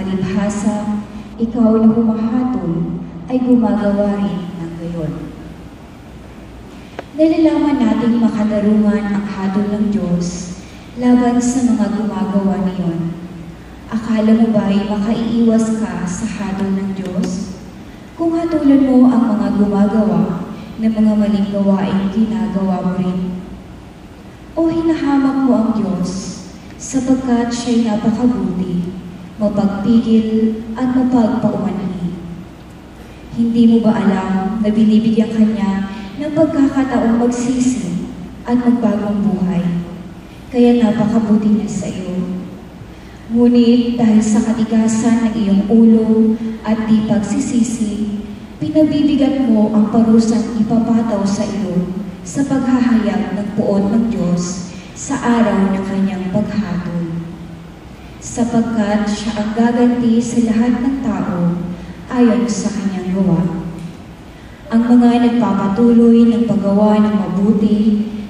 palibhasa, ikaw na humahatol ay gumagawa rin ng gayon. Nalalaman nating makatarungan ang hatol ng Diyos laban sa mga gumagawa niyon. Akala mo ba'y makaiiwas ka sa hatol ng Diyos? Kung hatulan mo ang mga gumagawa ng mga maling gawain ginagawa mo rin. O hinahamak mo ang Diyos sapagkat siya'y napakabuti, mapagpigil at mapagpaumanhin. Hindi mo ba alam na binibigyan ka niya ng pagkakataong magsisi at magbagong buhay? Kaya napakabuti niya sa iyo. Ngunit dahil sa katigasan ng iyong ulo at di pagsisisi, pinabibigat mo ang parusang ipapataw sa iyo sa paghahayag ng puot ng Diyos sa araw ng kanyang paghatol. Sapagkat siya ang gaganti sa lahat ng tao ayon sa kanyang gawa. Ang mga nagpapatuloy ng paggawa ng mabuti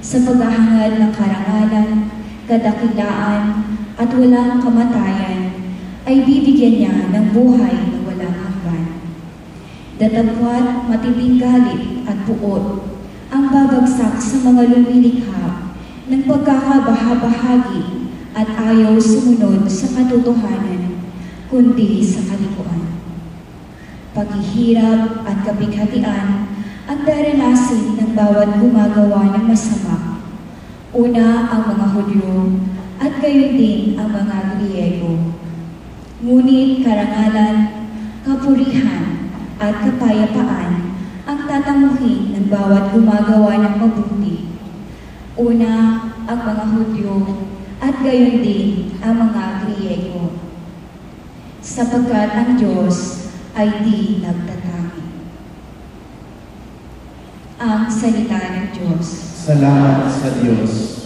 sa paghahangad ng karangalan, kadakilaan, at walang kamatayan, ay bibigyan niya ng buhay na walang hanggan. Datapwat matinding galit at puot ang babagsak sa mga lumilikha ng pagkakabahabahagi at ayaw sumunod sa katotohanan, kundi sa kalikuan. Paghihirap at kapighatian ang daranasin ng bawat gumagawa ng masama. Una ang mga Hudyo at gayon din ang mga Griego. Ngunit karangalan, kapurihan at kapayapaan ang tatamuhin ng bawat gumagawa ng mabuti. Una ang mga Hudyo at gayon din ang mga Griego. Sapagkat ang Diyos ay di nagtatangi. Ang salita ng Diyos. Salamat sa Diyos.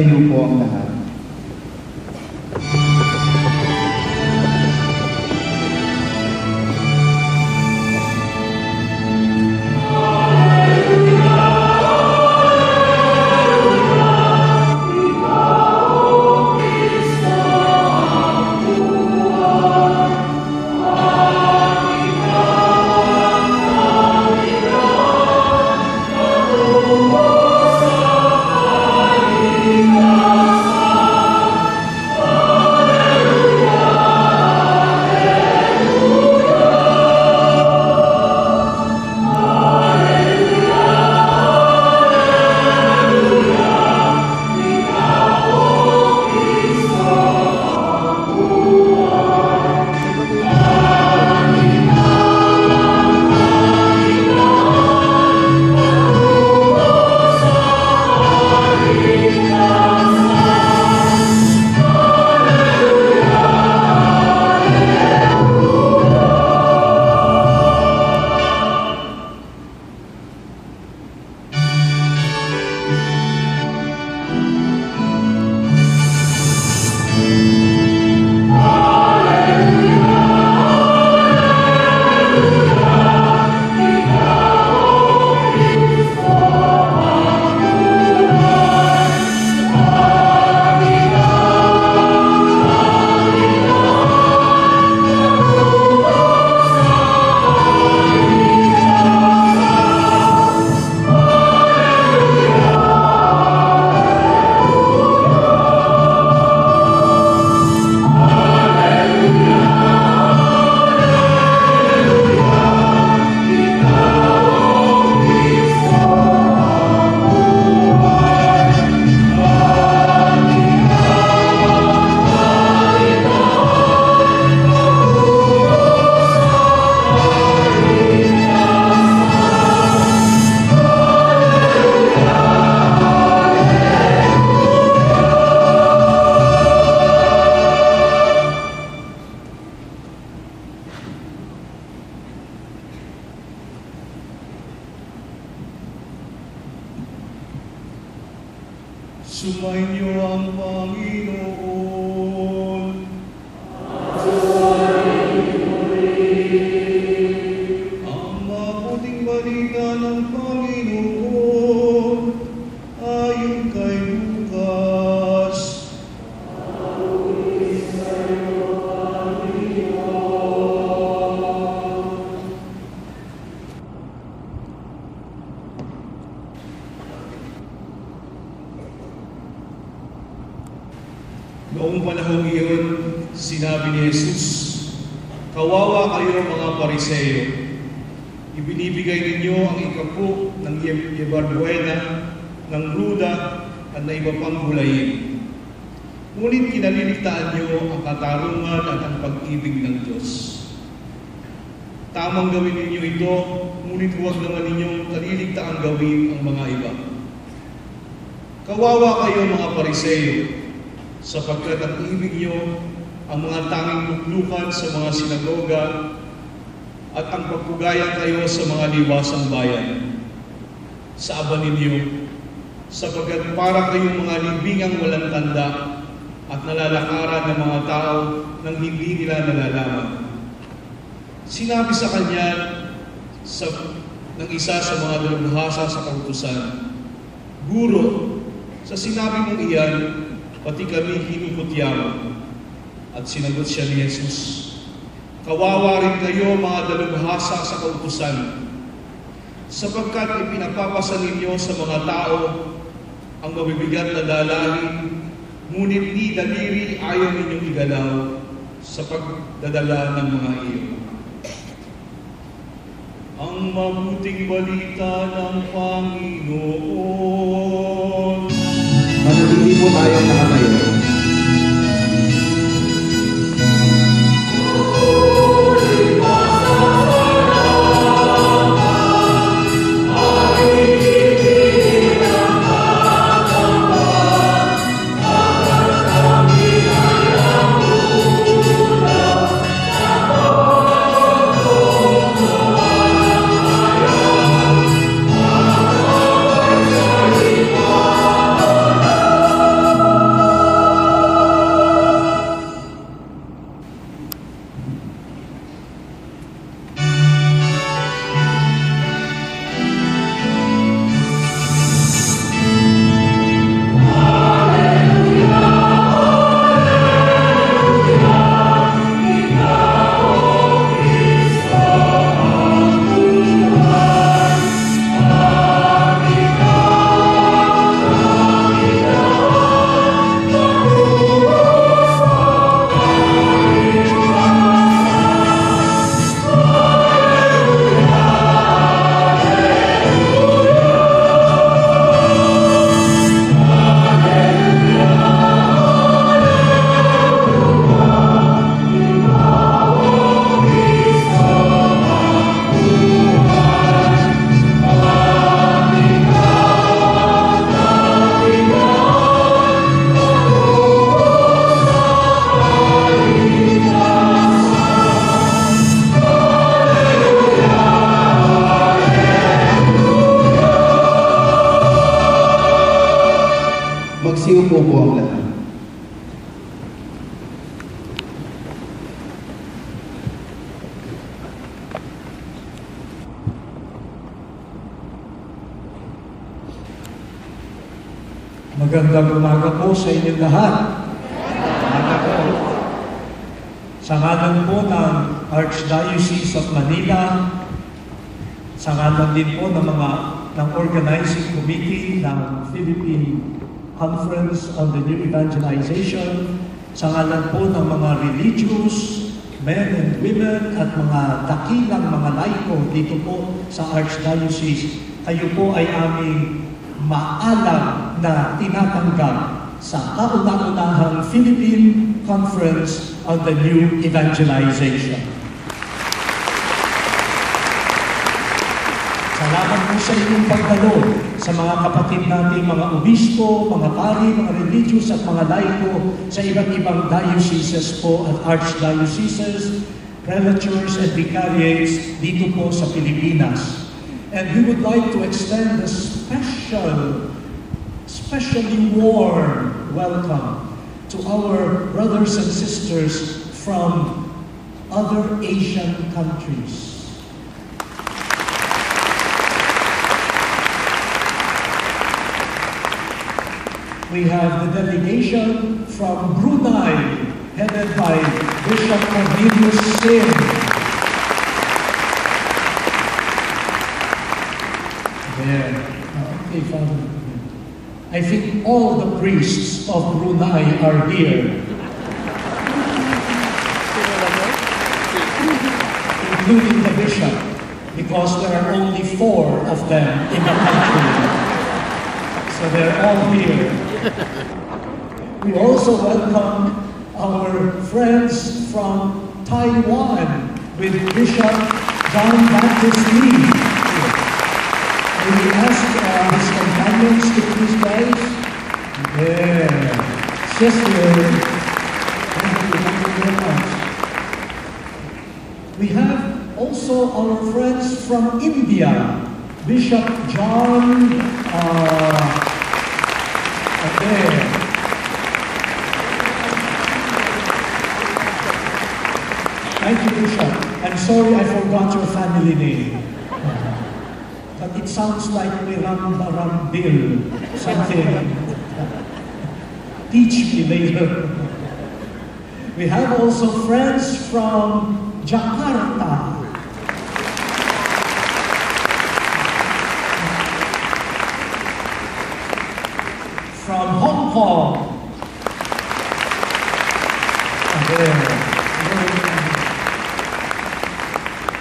Magtayo po ang lahat. Sumainyo ang Panginoon. Ang mabuting balita ng Panginoon ayon kay Lucas. Noong panahong iyon, sinabi ni Jesus, "Kawawa kayo mga Pariseo, ibinibigay ninyo ang ikapu ng yebarbuena, ng ruda, at na iba pang gulayin. Ngunit kinaliligtaan niyo ang katarungan at ang pag-ibig ng Diyos. Tamang gawin ninyo ito, ngunit huwag naman ninyong kaliligtaan gawin ang mga iba. Kawawa kayo mga Pariseo, sapagkat ang ibig niyo ang mga tanging luklukan sa mga sinagoga at ang pagpugayan kayo sa mga liwasang bayan. Sa aba ninyo, sapagkat para kayong mga libingang walang tanda at nalalakaran ng mga tao nang hindi nila nalalaman." Sinabi sa kanya ng isa sa mga dalubhasa sa kautusan, "Guro, sa sinabi mong iyan, pati kami hinukutya mo." At sinagot siya ni Jesus, "Kawawa rin kayo mga dalubhasa sa kautusan, sapagkat ipinapapasa ninyo sa mga tao ang mabibigat na dalahin, ngunit ni daliri ayaw ninyong igalaw sa pagdadala ng mga iyon." Ang mabuting balita ng Panginoon. Manatili po tayong nakatayo. iupo ang lahat. Magandang umaga po sa inyong lahat. Umaga po. Sa ngalan po ng Archdiocese of Manila, sa ngalan din po ng Organizing Committee ng Philippine Conference on the New Evangelization, sa ngalan po ng mga religious, men and women at mga dakilang mga laiko dito po sa Archdiocese, kayo po ay aming maalam na tinatanggap sa kauna-unahang Philippine Conference on the New Evangelization. Salamat po sa inyong pagdalo sa mga kapatid nating mga obispo, mga pari, mga religious at mga laiko sa iba't ibang dioceses po at archdioceses, prelatures and vicariates dito po sa Pilipinas. And we would like to extend a especially warm welcome to our brothers and sisters from other Asian countries. We have the delegation from Brunei, headed by Bishop Cornelius Sin. There. Okay, Father. I think all the priests of Brunei are here. Including the bishop, because there are only 4 of them in the country. So they're all here. We also welcome our friends from Taiwan with Bishop John Baptist Lee. Will we ask his companions to please rise? Yeah. Sister. Thank you very much. We have also our friends from India, Bishop John Thank you, Bishop. I'm sorry I forgot your family name. But it sounds like Mirambil, something. Teach me later. We have also friends from Jakarta. From Hong Kong.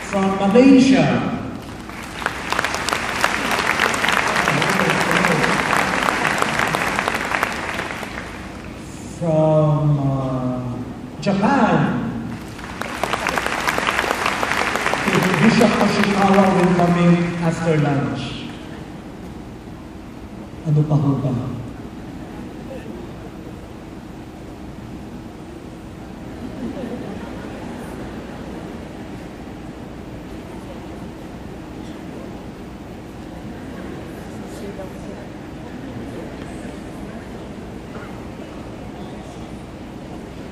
From Malaysia. From Japan. Bishop Oshikawa will come in after lunch. Ano pa ho ba?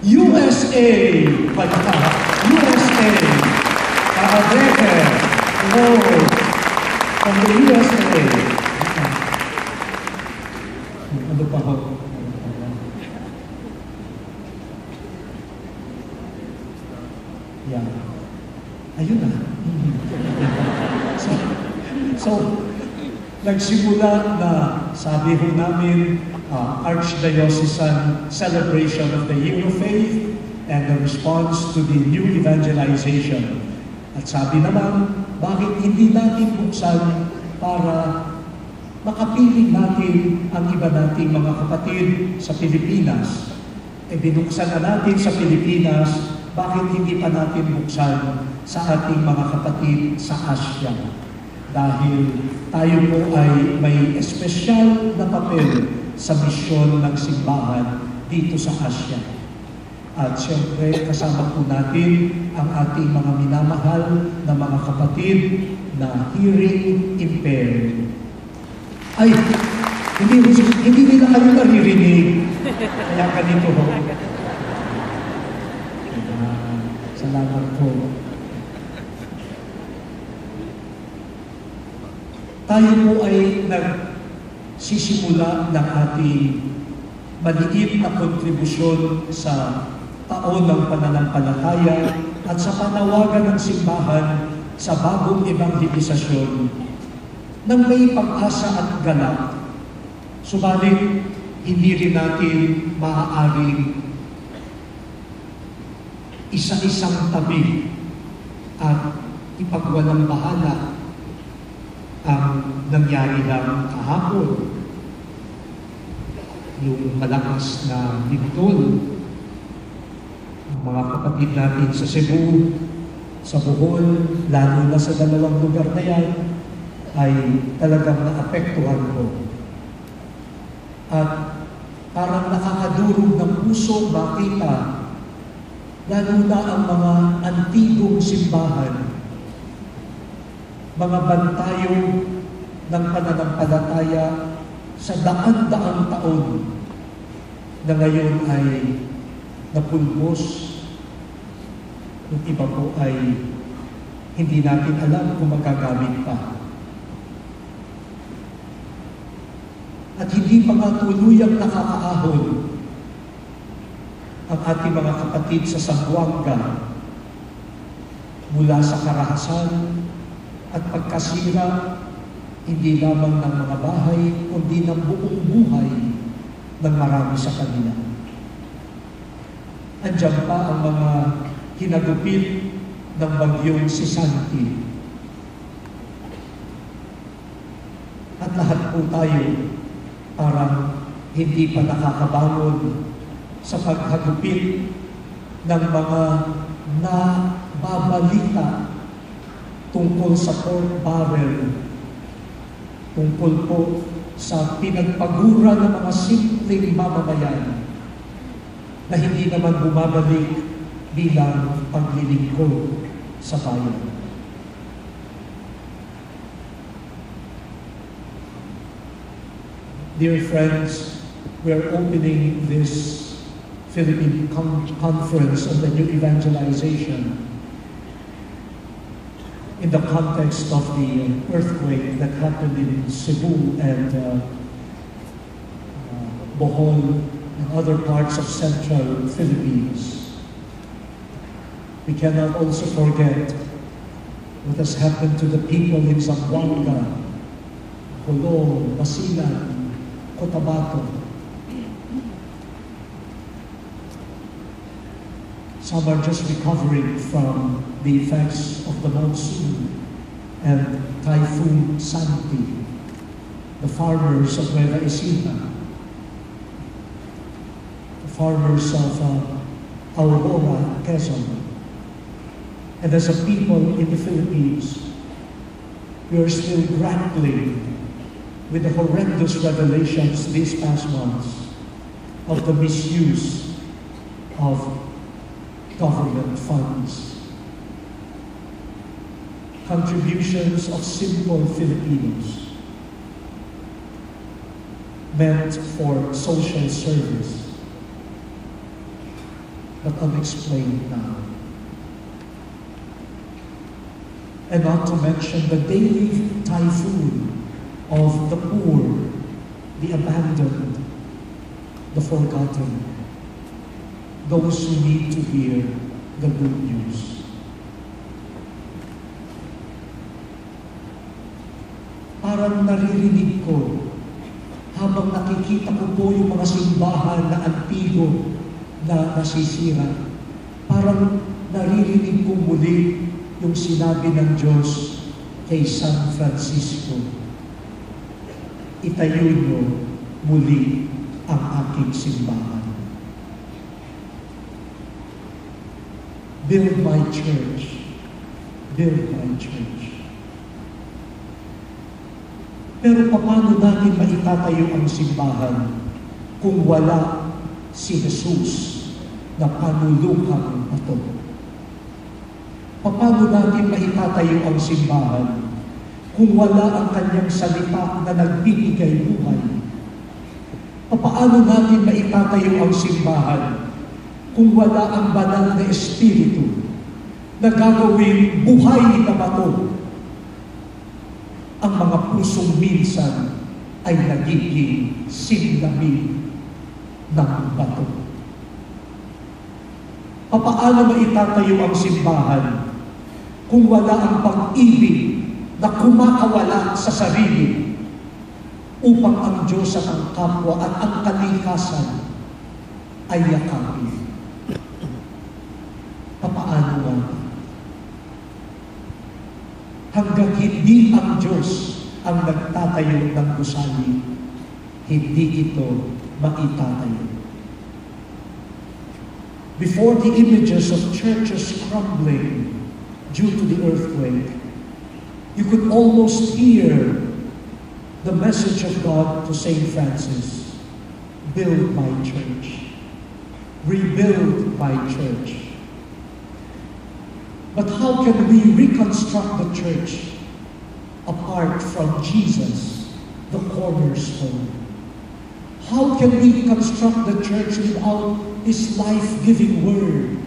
USA! USA! Hello! From the USA! Ano pa ho? Yeah. Ayun na. So, nagsimula na sabi ho namin Archdiocesan celebration of the Year of Faith and the response to the new evangelization. At sabi naman, bakit hindi natin buksan para makapiling natin ang iba nating mga kapatid sa Pilipinas? E binuksan na natin sa Pilipinas, bakit hindi pa natin buksan sa ating mga kapatid sa Asia? Dahil tayo po ay may espesyal na papel sa misyon ng simbahan dito sa Asia. At siyempre, kasama po natin ang ating mga minamahal na mga kapatid na hearing impaired. Ay, hindi nila kayo maririnig. Kaya ganito ho. Salamat po. Tayo po ay nagsisimula ng ating maliit na kontribusyon sa taon ng pananampalataya at sa panawagan ng simbahan sa bagong ebanghelisasyon nang may pag-asa at galak. Subalit, hindi rin natin maaaring isa-isang tabi at ipagwalang bahala ang nangyari lang kahapon. Yung malakas na lindol, mga kapatid natin sa Cebu, sa Bohol, lalo na sa dalawang lugar na yan, ay talagang naapektuhan ko. At parang nakakadurog ng puso makita, lalo na ang mga antigong simbahan, mga bantayo ng pananampalataya sa daan-daang taon na ngayon ay napulbos. Yung iba po ay hindi natin alam kung magagamit pa. At hindi pa nga tuluyang nakakaahon ang ating mga kapatid sa Zamboanga mula sa karahasan at pagkasira hindi lamang ng mga bahay, kundi ng buong buhay ng marami sa kanila. Andiyan pa ang mga hinagupit ng bagyong si Santi. At lahat po tayo parang hindi pa nakakabangon sa paghagupit ng mga nababalita tungkol sa pork barrel, tungkol po sa pinagpagura ng mga simpleng mamamayan na hindi naman bumabalik bilang paglilingkod sa bayan. Dear friends, we're opening this Philippine Conference on the New Evangelization in the context of the earthquake that happened in Cebu and Bohol and other parts of central Philippines. We cannot also forget what has happened to the people in Zamboanga, Colón, Basilan, Cotabato. Some are just recovering from the effects of the monsoon and Typhoon Santi, the farmers of Nueva Ecija, the farmers of Aurora, Quezon. And as a people in the Philippines, we are still grappling with the horrendous revelations these past months of the misuse of government funds. Contributions of simple Filipinos meant for social service, but unexplained now. And not to mention the daily typhoon of the poor, the abandoned, the forgotten, those who need to hear the good news. Parang naririnig ko, habang nakikita ko po yung mga simbahan na antigo na nasisira, parang naririnig ko muli yung sinabi ng Diyos kay San Francisco, itayo niyo muli ang aking simbahan. Build my church. Build my church. Pero paano natin maitatayo ang simbahan kung wala si Jesus na panuluhang ito? Paano natin maitatayo ang simbahan kung wala ang kanyang salita na nagbibigay buhay? Paano natin maitatayo ang simbahan kung wala ang banal na Espiritu na gagawing buhay na bato? Ang mga pusong minsan ay nagiging sinlamin ng bato. Paano maitatayo ang simbahan kung wala ang pag-ibig na kumakawala sa sarili upang ang Diyos at ang kapwa at ang kalikasan ay yakapin? Paano nga? Hanggang hindi ang Diyos ang nagtatayo ng gusali, hindi ito maitatayo. Before the images of churches crumbling due to the earthquake, you could almost hear the message of God to St. Francis: build my church, rebuild my church. But how can we reconstruct the church apart from Jesus, the cornerstone? How can we construct the church without His life-giving word?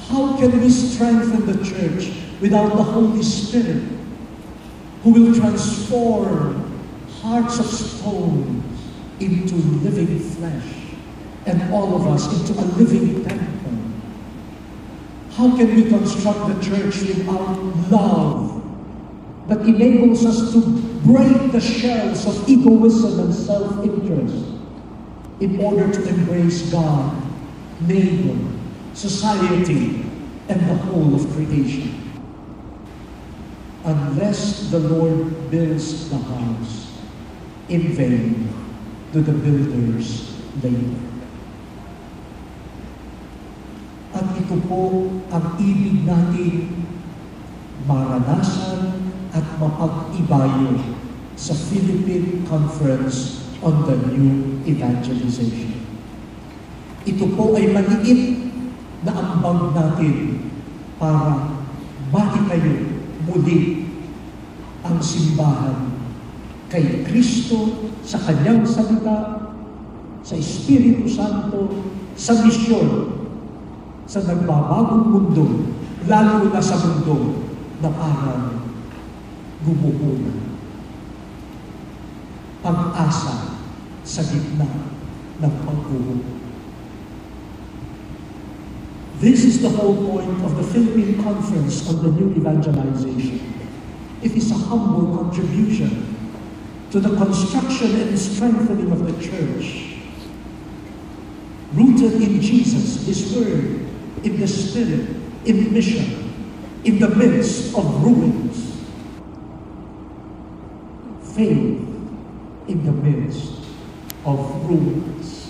How can we strengthen the church without the Holy Spirit, who will transform hearts of stone into living flesh, and all of us into a living temple? How can we construct the church without love that enables us to break the shells of egoism and self-interest in order to embrace God, neighbor, society, and the whole of creation? Unless the Lord builds the house, in vain do the builders labor. At ito po ang ibig natin maranasan at mapag-ibayo sa Philippine Conference on the New Evangelization. Ito po ay maliit na ambag natin para matitayo muli ang simbahan kay Kristo sa Kanyang salita, sa Espiritu Santo, sa misyon, sa nagbabagong mundo, lalo na sa mundo na parang gumugulo. Pag-asa sa gitna ng pagguho. This is the whole point of the Philippine Conference on the New Evangelization. It is a humble contribution to the construction and strengthening of the church, rooted in Jesus, His Word, in the Spirit, in mission, in the midst of ruins. Faith in the midst of ruins.